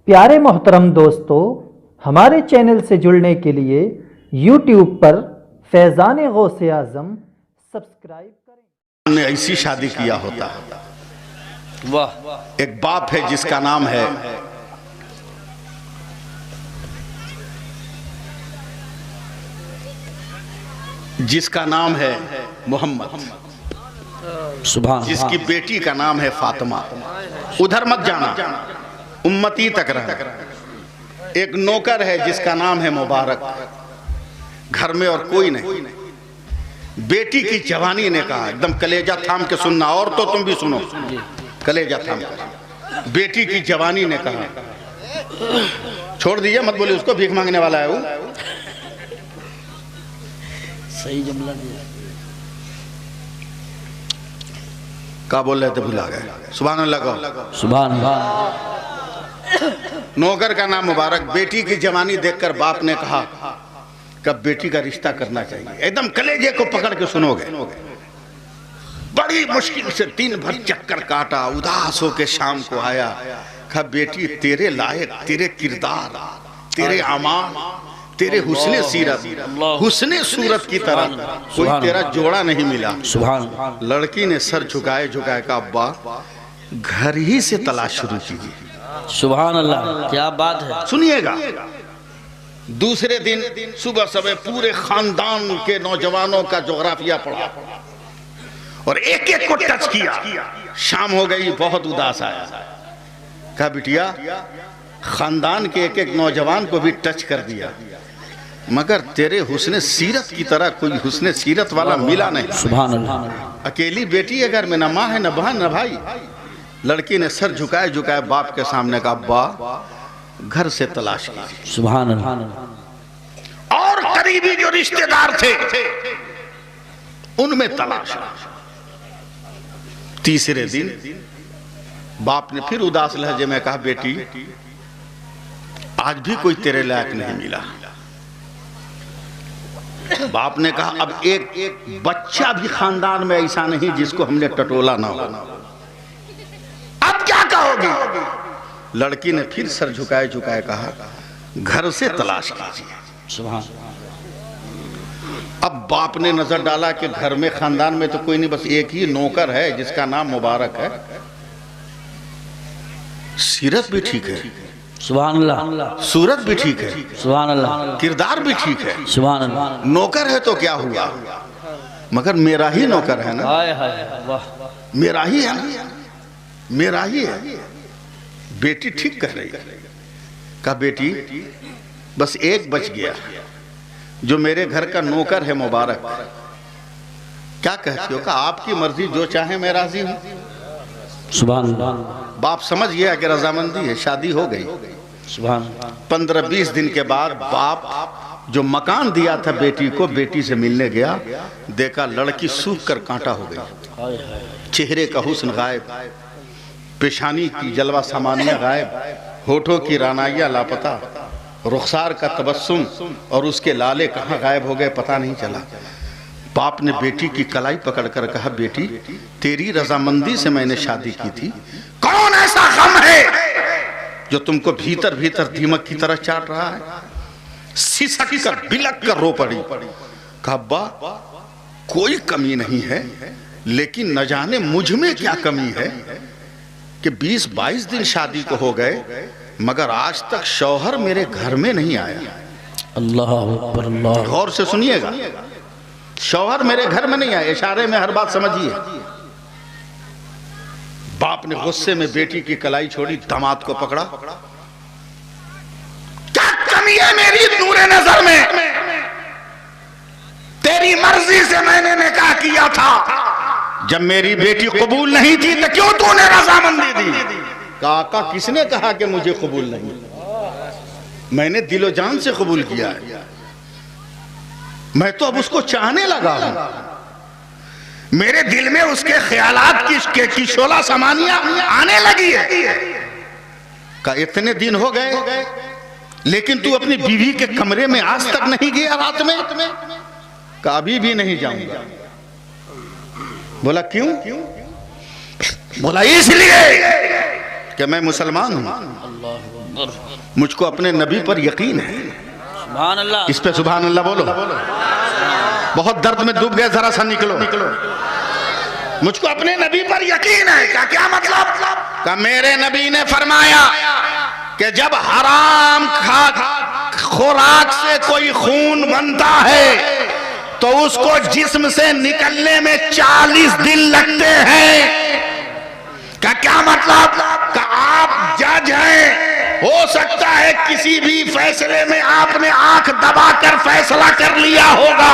प्यारे मोहतरम दोस्तों, हमारे चैनल से जुड़ने के लिए YouTube पर फैज़ान गौसे आज़म सब्सक्राइब करें। ने ऐसी शादी किया होता। वाह। एक बाप है जिसका नाम है मोहम्मद, सुभान, जिसकी बेटी का नाम है फातिमा। उधर मत जाना, उम्मती तक रह। एक नौकर है जिसका नाम है मुबारक, घर में और कोई नहीं। बेटी की जवानी ने कहा, एकदम कलेजा थाम के सुनना, और तो तुम भी सुनो, कलेजा थाम कर। बेटी की जवानी ने कहा, छोड़ दीजिए, मत बोलिए उसको, भीख मांगने वाला है वो। सही जुमला दिया। क्या बोल रहे थे, भुला गए। सुभान अल्लाह कहो। सुभान अल्लाह। नौकर का नाम मुबारक। बेटी की जवानी देखकर बाप ने कहा, कब बेटी का रिश्ता करना चाहिए। एकदम कलेजे को पकड़ के सुनोगे। बड़ी मुश्किल से दिन भर चक्कर काटा, उदास होके शाम को आया। कहा, बेटी तेरे लायक, तेरे किरदार, तेरे अमाल, तेरे हुस्ने सीरत, हुस्ने सूरत की तरह कोई तेरा जोड़ा नहीं मिला। सुभान। लड़की ने सर झुकाए झुकाए कहा, अब्बा घर ही से तलाश शुरू कीजिए। सुभान अल्लाह, क्या बात है। सुनिएगा। दूसरे दिन सुबह सुबह पूरे खानदान के नौजवानों का जोग्राफिया पढ़ा और एक एक को टच किया। शाम हो गई, बहुत उदास आया। कहा, बिटिया खानदान के एक एक नौजवान को भी टच कर दिया, मगर तेरे हुस्ने सीरत की तरह कोई हुस्ने सीरत वाला मिला नहीं। सुभान अल्लाह। अकेली बेटी है घर में, न माँ है, न बहन, न भाई। लड़की ने सर झुकाए झुकाए बाप के सामने कहा, अब्बा घर से तलाश कीजिए। सुभान अल्लाह। और करीबी जो रिश्तेदार थे उनमें तलाश। तीसरे दिन बाप ने फिर उदास लहजे में कहा, बेटी आज भी कोई तेरे लायक नहीं मिला। बाप ने कहा, अब एक बच्चा भी खानदान में ऐसा नहीं जिसको हमने टटोला ना हो। अब क्या कहोगी। लड़की ने फिर सर झुकाए झुकाए कहा, घर से तलाश कीजिए। सुभान। अब बाप ने नजर डाला कि घर में खानदान में तो कोई नहीं, बस एक ही नौकर है जिसका नाम मुबारक है। सीरत भी ठीक है, सुभान अल्लाह। सूरत भी ठीक है, सुभान अल्लाह। किरदार भी ठीक है। सुभान अल्लाह। नौकर है तो क्या हुआ, मगर मेरा ही नौकर है ना। हाय हाय, वाह। मेरा ही है ना, मेरा ही है। बेटी ठीक कह रही। कहा, बेटी बस एक बच गया, जो मेरे घर का नौकर है मुबारक। क्या कहती हो। कहा, आपकी मर्जी, जो चाहे मैं राजी हूं। सुभान अल्लाह। बाप समझ गया कि रजामंदी है, शादी हो गई। सुभान। 15-20 दिन के बाद बाप जो मकान दिया था बेटी को, बेटी से मिलने गया, देखा लड़की सूख कर कांटा हो गई। चेहरे का हुस्न गायब, पेशानी की जलवा सामानिया गायब, होठों की रानाइया लापता, रुखसार का तबस्सुम और उसके लाले कहाँ गायब हो गए पता नहीं चला। बाप ने बेटी की कलाई पकड़कर कहा, बेटी तेरी रजामंदी से मैंने शादी की थी। कौन ऐसा गम है जो तुमको भीतर भीतर दीमक की तरह चाट रहा है। सिसक कर बिलक कर रो पड़ी। कहा, अब्बा कोई कमी नहीं है, लेकिन न जाने मुझ में क्या कमी है कि 20-22 दिन शादी को हो गए, मगर आज तक शौहर मेरे घर में नहीं आया। अल्लाह अकबर, अल्लाह। गौर से सुनिएगा, शौहर मेरे घर में नहीं आया। इशारे में हर बात समझिए। बाप ने गुस्से में बेटी की कलाई छोड़ी, दामाद को पकड़ा। क्या कमी है मेरी नूरे नजर में। तेरी मर्जी से मैंने निकाह किया था, जब मेरी बेटी कबूल नहीं थी तो क्यों तूने रजामंदी दी। काका किसने कहा कि मुझे कबूल नहीं, मैंने दिलो जान से कबूल किया है। मैं तो अब उसको चाहने लगा हूं। मेरे दिल में उसके ख्यालात की शोला समानिया आने लगी है। का इतने दिन हो गए, लेकिन तू अपनी बीवी के कमरे में आज तक नहीं गया रात में। का अभी भी नहीं जाऊंगा। बोला क्यों। बोला इसलिए कि मैं मुसलमान हूँ, अल्लाह अकबर। मुझको अपने नबी पर यकीन है। सुभान अल्लाह। इस पे सुभान अल्लाह बोलो। बहुत दर्द में डूब गए, जरा सा निकलो। मुझको अपने नबी पर यकीन है। क्या मतलब? का मेरे नबी ने फरमाया कि जब हराम खुराक से कोई खून बनता है तो उसको जिस्म से निकलने में 40 दिन लगते हैं। क्या मतलब? का आप जज हैं, हो सकता है किसी भी फैसले में आपने आंख दबाकर फैसला कर लिया होगा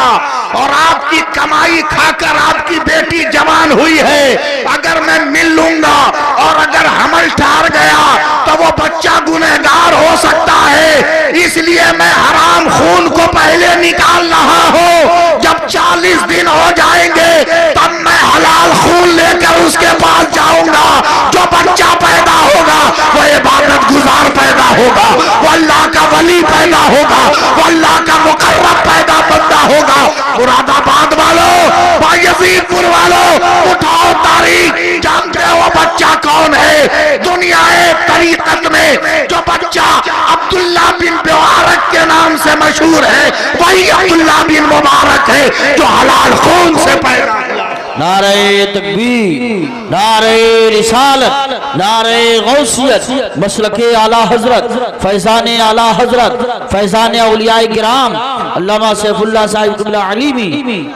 और आपकी कमाई खाकर आपकी बेटी जवान हुई है। अगर मैं मिल लूंगा और अगर हमल ठहर गया तो वो बच्चा गुनहगार हो सकता है, इसलिए मैं हराम खून को पहले निकाल रहा हूं। जब 40 दिन हो जाएंगे तब मैं हलाल खून लेकर उसके पास जाऊंगा। जो बच्चा पैदा होगा वो इबादत गुजार पैदा होगा, वो अल्लाह का वली पैदा होगा, वो अल्लाह का मुकर्रब पैदा बंदा होगा। मुरादाबाद वालों, बायजीदपुर वालों, उठाओ तारीख, जानते हो बच्चा कौन है? दुनिया तरीकत में जो बच्चा अब्दुल्ला बिन मुबारक के नाम से मशहूर है, वही अब्दुल्ला बिन मुबारक है जो हलाल खून से पैदा हुआ। नारे तकबीर, नारे रिसालत, नारे गौसियत, मसलके आला हजरत, फैजान आला हजरत, फैजान औलियाए किराम अल्लामा सैफुल्लाह साहिब क़िबला अलीमी।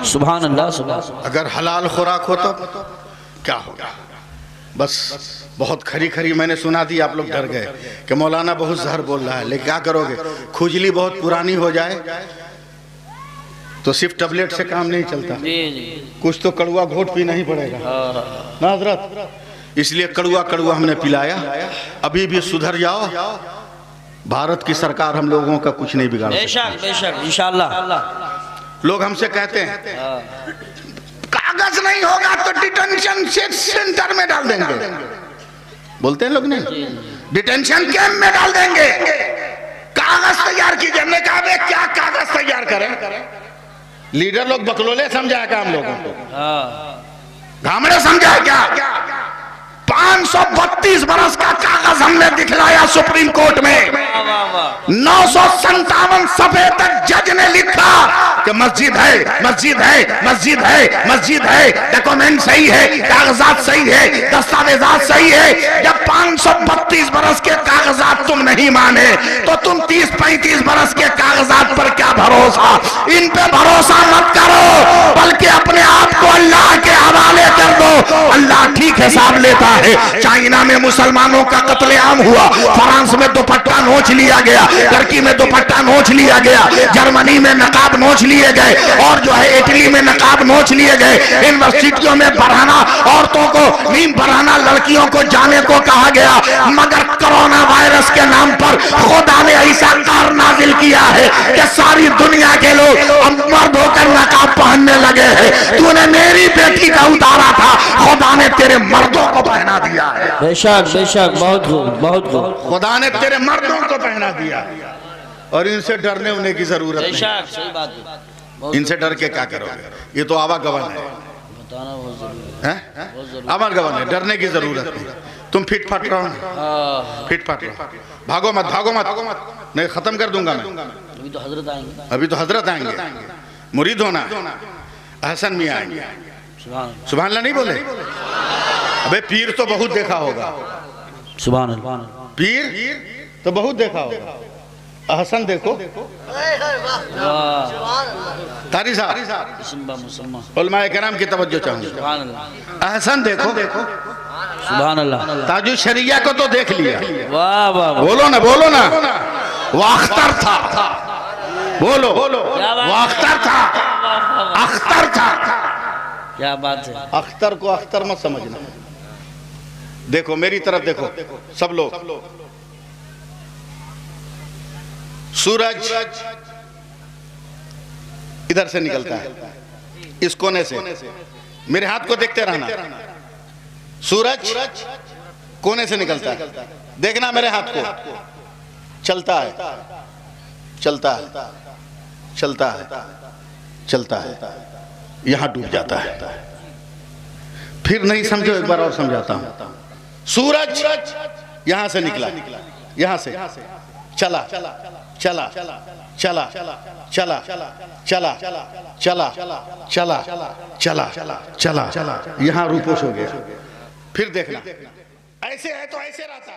सुभान अल्लाह, सुभान अल्लाह। अगर हलाल खुराक हो तो क्या होगा? बस बहुत खरी खरी मैंने सुना दी, आप लोग डर गए कि मौलाना बहुत जहर बोल रहा है। लेकिन क्या करोगे? खुजली बहुत पुरानी हो जाए तो सिर्फ टैबलेट से काम नहीं चलता, कुछ तो कड़वा घोट पीना ही पड़ेगा ना हजरत। इसलिए कड़वा कड़वा हमने पिलाया। अभी भी सुधर जाओ, भारत की सरकार हम लोगों का कुछ नहीं बिगाड़ सकती। बेशक बेशक इंशाअल्लाह। लोग हमसे कहते हैं कागज नहीं होगा तो डिटेंशन सेंटर में डाल देंगे, बोलते हैं लोग नहीं, डिटेंशन कैंप में डाल देंगे। कागज तैयार कीजिए। हमने कहा क्या कागज तैयार करें? लीडर लोग बकलोले समझाया क्या हम लोगों को? घामड़े समझाया क्या? 532 बरस का कागज हमने दिखलाया सुप्रीम कोर्ट में। 957 सफे तक जज ने लिखा कि मस्जिद है, मस्जिद है, मस्जिद है, मस्जिद है, डॉक्यूमेंट सही है, कागजात सही है, दस्तावेजात सही है। जब 532 बरस के कागजात तुम नहीं माने तो तुम 30-35 बरस के कागजात पर क्या भरोसा? इन पे भरोसा मत करो, बल्कि अपने आप को अल्लाह के हवाले कर दो। अल्लाह ठीक हिसाब लेता है। चाइना में मुसलमानों का कत्लेआम हुआ, फ्रांस में दुपट्टा नोच लिया गया, टर्की में दुपट्टा नोच लिया गया, जर्मनी में नकाब नोच लिए गए, और जो है इटली में नकाब नोच लिए गए। यूनिवर्सिटियों में बढ़ाना औरतों को, नीम बढ़ाना लड़कियों को जाने को कहा गया, मगर कोरोना वायरस के नाम पर खुदा ने ऐसा कार नाजिल किया है कि सारी दुनिया के लोग अब मर्द होकर नकाब पहनने लगे हैं। तूने मेरी बेटी का उतारा था, खुदा ने तेरे मर्दों को पहना दिया है। बेशक बेशक, बहुत खूब, बहुत खूब। खुदा ने तेरे मर्दों को पहना दिया, और इनसे डरने होने की जरूरत नहीं। बेशक सही बात है। इनसे डर के क्या करोगे? ये तो आवागमन है, बताना बहुत जरूरी है। आवागमन है, डरने की जरूरत नहीं। तुम फिट फाट रहो, फिट फाट रहो, भागो मत, भागो मत, नहीं खत्म कर दूंगा मैं। अभी तो हजरत आएंगे, अभी तो हजरत आएंगे, मुरीद होना, अहसन मियां आएंगे। सुभान अल्लाह नहीं बोले? अबे पीर तो बहुत देखा होगा, सुभान अल्लाह। पीर तो बहुत देखा होगा। अहसन देखो, तारी साहब उलमाए किराम की तवज्जो चाहूंगा। सुभान अल्लाह। अहसन देखो, सुभान अल्लाह। ताजु शरिया को तो देख लिया। वाह वाह, बोलो ना, बोलो ना। वो अख्तर था, बोलो, वो अख्तर था, अख्तर था। क्या बात है। अख्तर को अख्तर मत समझना। देखो मेरी तरफ देखो सब लोग। सूरज इधर से निकलता है, इस कोने से। मेरे हाथ को देखते रहना। सूरज कोने से निकलता है, देखना मेरे हाथ को। चलता है, चलता है, चलता है, चलता है, यहां डूब जाता है। फिर नहीं समझो, एक बार और समझाता हूं। सूरज यहां से निकला, यहां से चला चला चला चला चला चला चला चला चला चला, यहां रूपोश हो गया। फिर देखना ऐसे है तो ऐसे रहता।